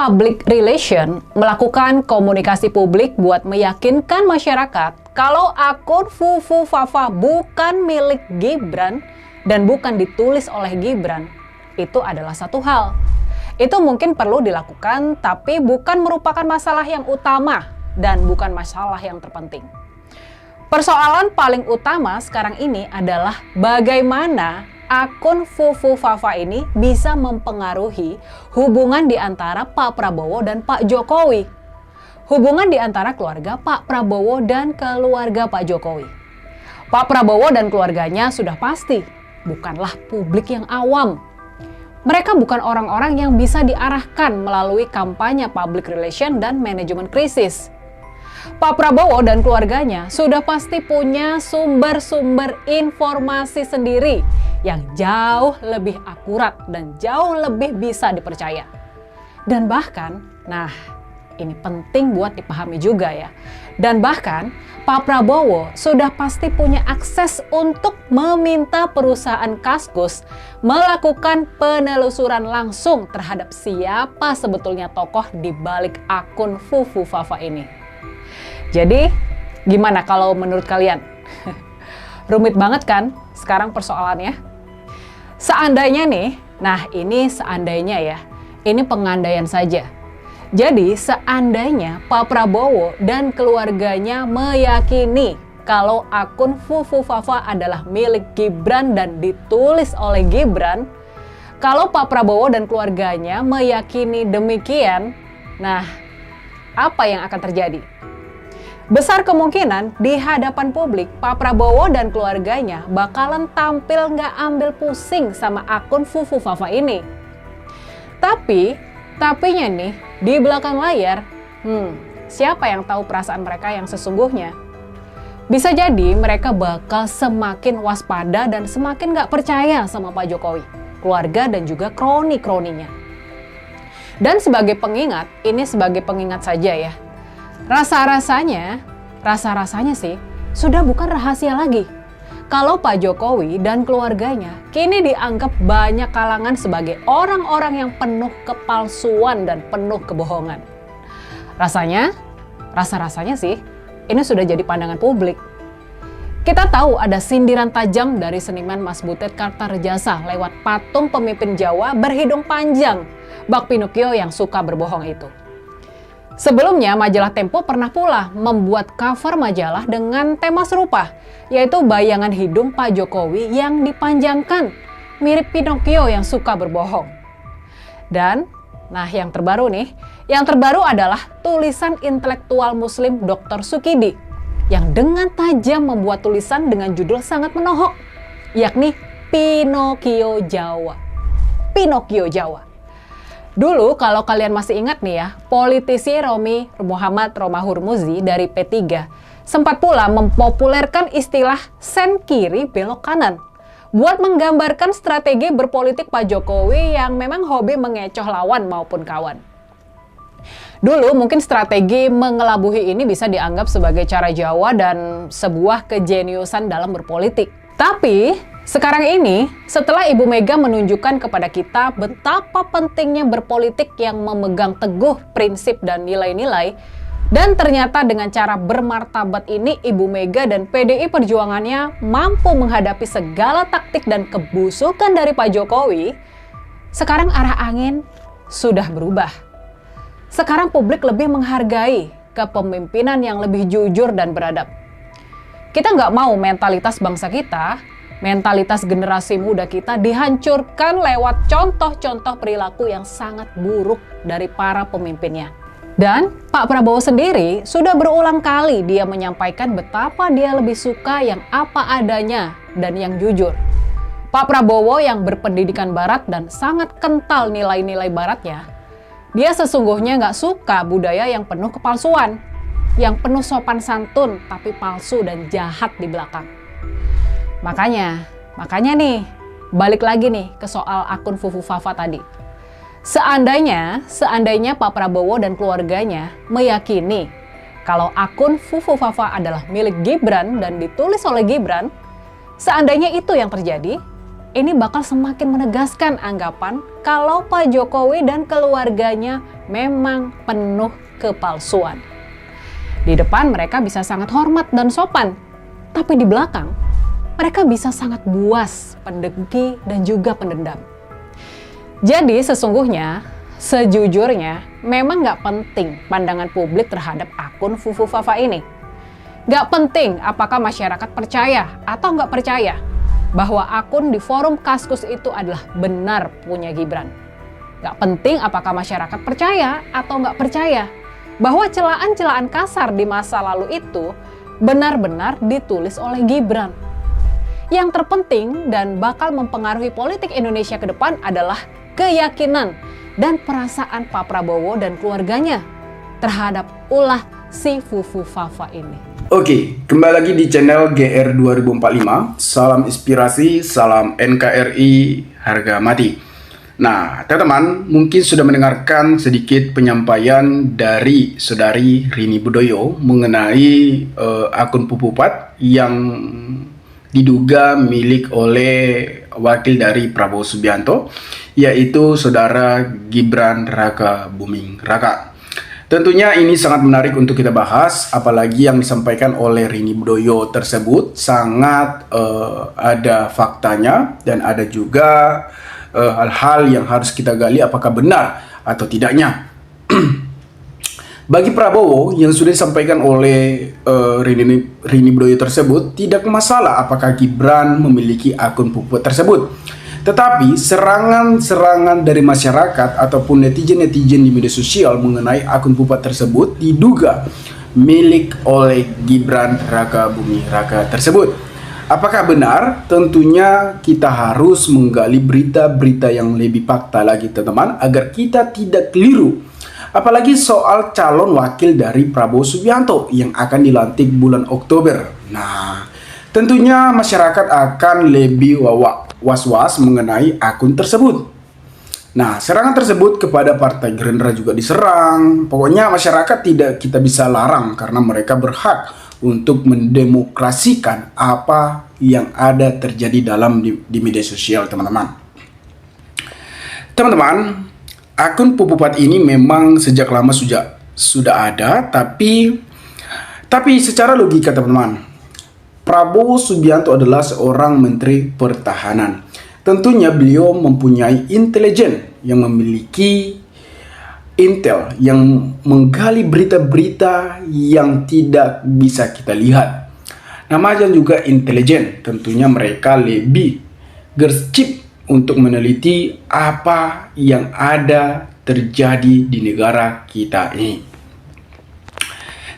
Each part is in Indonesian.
public relation melakukan komunikasi publik buat meyakinkan masyarakat kalau akun Fufu Fafa bukan milik Gibran dan bukan ditulis oleh Gibran, itu adalah satu hal. Itu mungkin perlu dilakukan, tapi bukan merupakan masalah yang utama dan bukan masalah yang terpenting. Persoalan paling utama sekarang ini adalah bagaimana akun Fufu Fafa ini bisa mempengaruhi hubungan di antara Pak Prabowo dan Pak Jokowi. Hubungan di antara keluarga Pak Prabowo dan keluarga Pak Jokowi. Pak Prabowo dan keluarganya sudah pasti bukanlah publik yang awam. Mereka bukan orang-orang yang bisa diarahkan melalui kampanye public relation dan manajemen krisis. Pak Prabowo dan keluarganya sudah pasti punya sumber-sumber informasi sendiri yang jauh lebih akurat dan jauh lebih bisa dipercaya. Dan bahkan, nah ini penting buat dipahami juga ya. Dan bahkan Pak Prabowo sudah pasti punya akses untuk meminta perusahaan Kaskus melakukan penelusuran langsung terhadap siapa sebetulnya tokoh di balik akun Fufu Fafa ini. Jadi, gimana kalau menurut kalian? Rumit banget kan sekarang persoalannya? Seandainya nih, nah ini seandainya ya, ini pengandaian saja. Jadi, seandainya Pak Prabowo dan keluarganya meyakini kalau akun Fufu Fafa adalah milik Gibran dan ditulis oleh Gibran, kalau Pak Prabowo dan keluarganya meyakini demikian, nah apa yang akan terjadi? Besar kemungkinan di hadapan publik, Pak Prabowo dan keluarganya bakalan tampil nggak ambil pusing sama akun Fufu Fafa ini. Tapinya nih, di belakang layar, siapa yang tahu perasaan mereka yang sesungguhnya? Bisa jadi mereka bakal semakin waspada dan semakin nggak percaya sama Pak Jokowi, keluarga dan juga kroni-kroninya. Dan sebagai pengingat, ini sebagai pengingat saja ya, Rasa-rasanya sih sudah bukan rahasia lagi kalau Pak Jokowi dan keluarganya kini dianggap banyak kalangan sebagai orang-orang yang penuh kepalsuan dan penuh kebohongan. Rasa-rasanya sih ini sudah jadi pandangan publik. Kita tahu ada sindiran tajam dari seniman Mas Butet Kartarejasa lewat patung pemimpin Jawa berhidung panjang, Bak Pinocchio yang suka berbohong itu. Sebelumnya, majalah Tempo pernah pula membuat cover majalah dengan tema serupa, yaitu bayangan hidung Pak Jokowi yang dipanjangkan, mirip Pinocchio yang suka berbohong. Dan, nah yang terbaru adalah tulisan intelektual muslim Dr. Sukidi, yang dengan tajam membuat tulisan dengan judul sangat menohok, yakni Pinocchio Jawa. Pinocchio Jawa. Dulu kalau kalian masih ingat nih ya, politisi Romi Muhammad Romahur Muzi dari P3 sempat pula mempopulerkan istilah sen kiri belok kanan buat menggambarkan strategi berpolitik Pak Jokowi yang memang hobi mengecoh lawan maupun kawan. Dulu mungkin strategi mengelabuhi ini bisa dianggap sebagai cara Jawa dan sebuah kejeniusan dalam berpolitik. Tapi sekarang ini, setelah Ibu Mega menunjukkan kepada kita betapa pentingnya berpolitik yang memegang teguh prinsip dan nilai-nilai, dan ternyata dengan cara bermartabat ini Ibu Mega dan PDI Perjuangannya mampu menghadapi segala taktik dan kebusukan dari Pak Jokowi, sekarang arah angin sudah berubah. Sekarang publik lebih menghargai kepemimpinan yang lebih jujur dan beradab. Kita nggak mau mentalitas bangsa kita, mentalitas generasi muda kita dihancurkan lewat contoh-contoh perilaku yang sangat buruk dari para pemimpinnya. Dan Pak Prabowo sendiri sudah berulang kali dia menyampaikan betapa dia lebih suka yang apa adanya dan yang jujur. Pak Prabowo yang berpendidikan barat dan sangat kental nilai-nilai baratnya, dia sesungguhnya nggak suka budaya yang penuh kepalsuan, yang penuh sopan santun tapi palsu dan jahat di belakang. Makanya nih, balik lagi nih ke soal akun Fufu Fafa tadi. Seandainya Pak Prabowo dan keluarganya meyakini kalau akun Fufu Fafa adalah milik Gibran dan ditulis oleh Gibran, seandainya itu yang terjadi, ini bakal semakin menegaskan anggapan kalau Pak Jokowi dan keluarganya memang penuh kepalsuan. Di depan mereka bisa sangat hormat dan sopan, tapi di belakang mereka bisa sangat buas, pendengki, dan juga pendendam. Jadi sesungguhnya, sejujurnya memang nggak penting pandangan publik terhadap akun Fufu Fafa ini. Nggak penting apakah masyarakat percaya atau nggak percaya bahwa akun di forum Kaskus itu adalah benar punya Gibran. Gak penting apakah masyarakat percaya atau nggak percaya bahwa celaan-celaan kasar di masa lalu itu benar-benar ditulis oleh Gibran. Yang terpenting dan bakal mempengaruhi politik Indonesia ke depan adalah keyakinan dan perasaan Pak Prabowo dan keluarganya terhadap ulah si Fufu Fafa ini. Oke, kembali lagi di channel GR 2045. Salam inspirasi, salam NKRI, harga mati. Nah, teman-teman mungkin sudah mendengarkan sedikit penyampaian dari Saudari Rini Budoyo mengenai akun Pupupat yang diduga milik oleh wakil dari Prabowo Subianto, yaitu Saudara Gibran Raka Buming Raka. Tentunya ini sangat menarik untuk kita bahas, apalagi yang disampaikan oleh Rini Budoyo tersebut sangat ada faktanya dan ada juga hal-hal yang harus kita gali apakah benar atau tidaknya. Bagi Prabowo yang sudah disampaikan oleh Rini Budoyo tersebut, tidak masalah apakah Gibran memiliki akun Pupupat tersebut. Tetapi serangan-serangan dari masyarakat ataupun netizen-netizen di media sosial mengenai akun Pupupat tersebut diduga milik oleh Gibran Raka Buming Raka tersebut. Apakah benar? Tentunya kita harus menggali berita-berita yang lebih fakta lagi, teman-teman, agar kita tidak keliru. Apalagi soal calon wakil dari Prabowo Subianto yang akan dilantik bulan Oktober. Nah, tentunya masyarakat akan lebih was-was mengenai akun tersebut. Nah, serangan tersebut kepada Partai Gerindra juga diserang. Pokoknya masyarakat tidak kita bisa larang karena mereka berhak untuk mendemokrasikan apa yang ada terjadi di media sosial, teman-teman. Teman-teman, akun Pupupat ini memang sejak lama sudah ada, tapi secara logika, teman-teman, Prabowo Subianto adalah seorang Menteri Pertahanan. Tentunya beliau mempunyai intelijen yang memiliki intel yang menggali berita-berita yang tidak bisa kita lihat. Namanya juga intelijen. Tentunya mereka lebih gercep untuk meneliti apa yang ada terjadi di negara kita ini.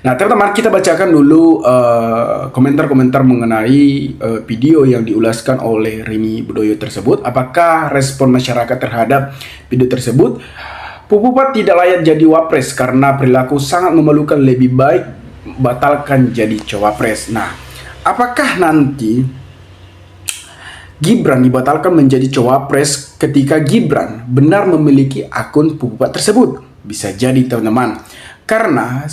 Nah, teman-teman, kita bacakan dulu komentar-komentar mengenai video yang diulaskan oleh Rini Budoyo tersebut. Apakah respon masyarakat terhadap video tersebut? Pupupat tidak layak jadi wapres karena perilaku sangat memalukan, lebih baik batalkan jadi cawapres. Nah, apakah nanti Gibran dibatalkan menjadi cawapres ketika Gibran benar memiliki akun Pupupat tersebut? Bisa jadi, teman-teman. Karena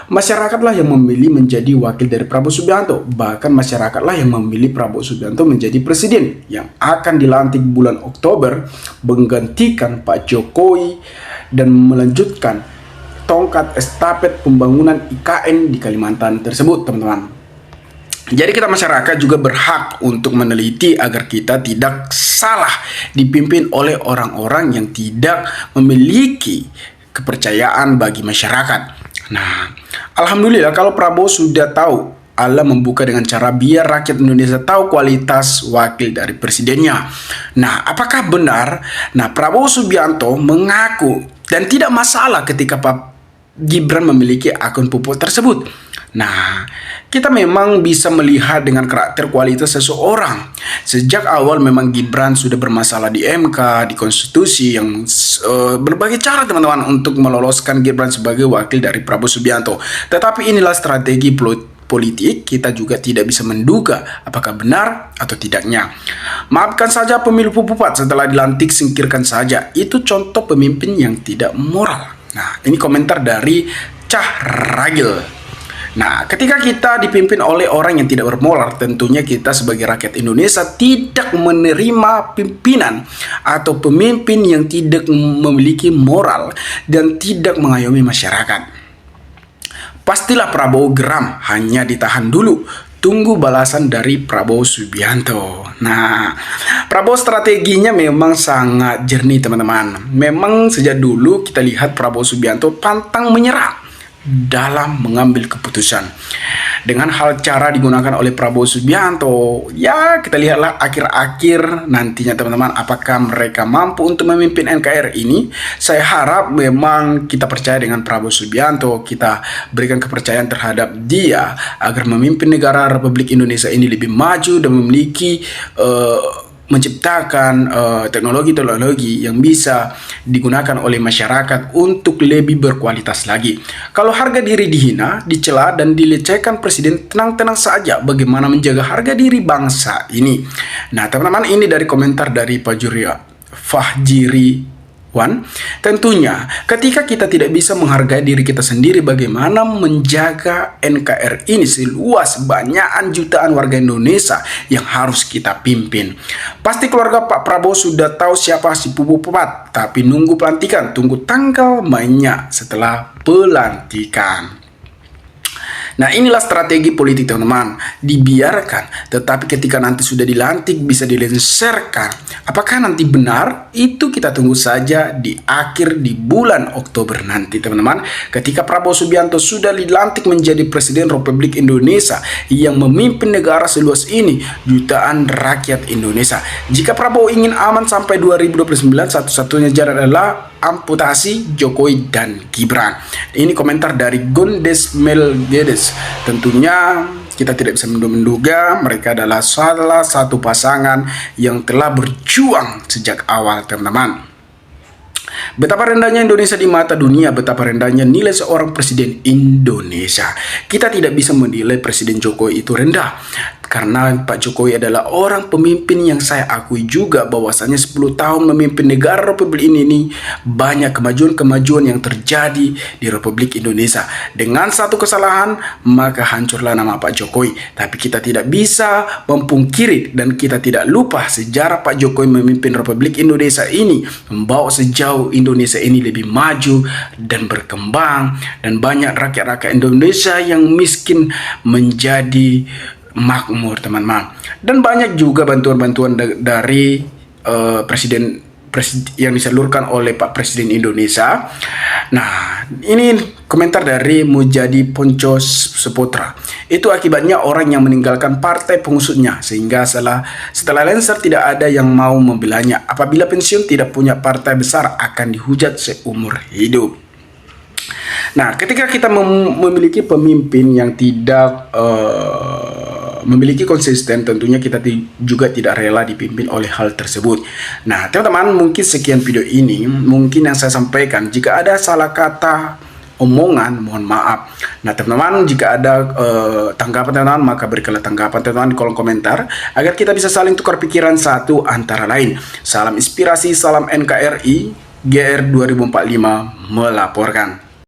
masyarakatlah yang memilih menjadi wakil dari Prabowo Subianto. Bahkan masyarakatlah yang memilih Prabowo Subianto menjadi presiden yang akan dilantik bulan Oktober, menggantikan Pak Jokowi dan melanjutkan tongkat estafet pembangunan IKN di Kalimantan tersebut, teman-teman. Jadi kita masyarakat juga berhak untuk meneliti agar kita tidak salah dipimpin oleh orang-orang yang tidak memiliki kepercayaan bagi masyarakat. Nah, alhamdulillah kalau Prabowo sudah tahu, Allah membuka dengan cara biar rakyat Indonesia tahu kualitas wakil dari presidennya. Nah, apakah benar? Nah, Prabowo Subianto mengaku dan tidak masalah ketika Pak Gibran memiliki akun Pupupat tersebut. Nah, kita memang bisa melihat dengan karakter kualitas seseorang. Sejak awal memang Gibran sudah bermasalah di MK, di konstitusi yang berbagai cara, teman-teman, untuk meloloskan Gibran sebagai wakil dari Prabowo Subianto. Tetapi inilah strategi politik, kita juga tidak bisa menduga apakah benar atau tidaknya. Maafkan saja pemilu Pupupat, setelah dilantik singkirkan saja. Itu contoh pemimpin yang tidak moral. Nah, ini komentar dari Cah Ragil. Nah, ketika kita dipimpin oleh orang yang tidak bermoral, tentunya kita sebagai rakyat Indonesia tidak menerima pimpinan atau pemimpin yang tidak memiliki moral dan tidak mengayomi masyarakat. Pastilah Prabowo geram, hanya ditahan dulu. Tunggu balasan dari Prabowo Subianto. Nah, Prabowo strateginya memang sangat jernih teman-teman. Memang sejak dulu kita lihat Prabowo Subianto pantang menyerah dalam mengambil keputusan. Dengan hal cara digunakan oleh Prabowo Subianto, ya kita lihatlah akhir-akhir nantinya teman-teman, apakah mereka mampu untuk memimpin NKRI ini. Saya harap memang kita percaya dengan Prabowo Subianto, kita berikan kepercayaan terhadap dia agar memimpin negara Republik Indonesia ini lebih maju dan memiliki menciptakan teknologi-teknologi yang bisa digunakan oleh masyarakat untuk lebih berkualitas lagi. Kalau harga diri dihina, dicela, dan dilecehkan Presiden, tenang-tenang saja bagaimana menjaga harga diri bangsa ini. Nah, teman-teman, ini dari komentar dari Pak Fahjiri. Tentunya ketika kita tidak bisa menghargai diri kita sendiri, bagaimana menjaga NKRI ini seluas banyakan jutaan warga Indonesia yang harus kita pimpin. Pasti keluarga Pak Prabowo sudah tahu siapa si Pupu Pepat, tapi nunggu pelantikan, tunggu tanggal mainnya setelah pelantikan. Nah, inilah strategi politik teman-teman, dibiarkan, tetapi ketika nanti sudah dilantik bisa dilenserkan. Apakah nanti benar? Itu kita tunggu saja di bulan Oktober nanti teman-teman, ketika Prabowo Subianto sudah dilantik menjadi Presiden Republik Indonesia yang memimpin negara seluas ini, jutaan rakyat Indonesia. Jika Prabowo ingin aman sampai 2029, satu-satunya jalan adalah amputasi Jokowi dan Gibran. Ini komentar dari Gondes Melgedes. Tentunya kita tidak bisa menduga mereka adalah salah satu pasangan yang telah berjuang sejak awal teman-teman. Betapa rendahnya Indonesia di mata dunia, betapa rendahnya nilai seorang presiden Indonesia. Kita tidak bisa menilai Presiden Jokowi itu rendah, karena Pak Jokowi adalah orang pemimpin yang saya akui juga bahwasanya 10 tahun memimpin negara Republik ini banyak kemajuan-kemajuan yang terjadi di Republik Indonesia. Dengan satu kesalahan maka hancurlah nama Pak Jokowi. Tapi kita tidak bisa memungkiri dan kita tidak lupa sejarah Pak Jokowi memimpin Republik Indonesia ini, membawa sejauh Indonesia ini lebih maju dan berkembang, dan banyak rakyat-rakyat Indonesia yang miskin menjadi makmur teman-teman. Dan banyak juga bantuan-bantuan dari presiden yang disalurkan oleh Pak Presiden Indonesia. Nah, ini komentar dari Mujadi Ponco Sepotra. Itu akibatnya orang yang meninggalkan partai pengusutnya, sehingga setelah lenser tidak ada yang mau membelanya. Apabila pensiun tidak punya partai besar akan dihujat seumur hidup. Nah, ketika kita memiliki pemimpin yang tidak memiliki konsisten, tentunya kita juga tidak rela dipimpin oleh hal tersebut. Nah, teman-teman, mungkin sekian video ini, mungkin yang saya sampaikan. Jika ada salah kata, omongan, mohon maaf. Nah, teman-teman, jika ada tanggapan teman-teman, maka berikanlah tanggapan teman-teman di kolom komentar agar kita bisa saling tukar pikiran satu antara lain. Salam inspirasi, salam NKRI, GR 2045 melaporkan.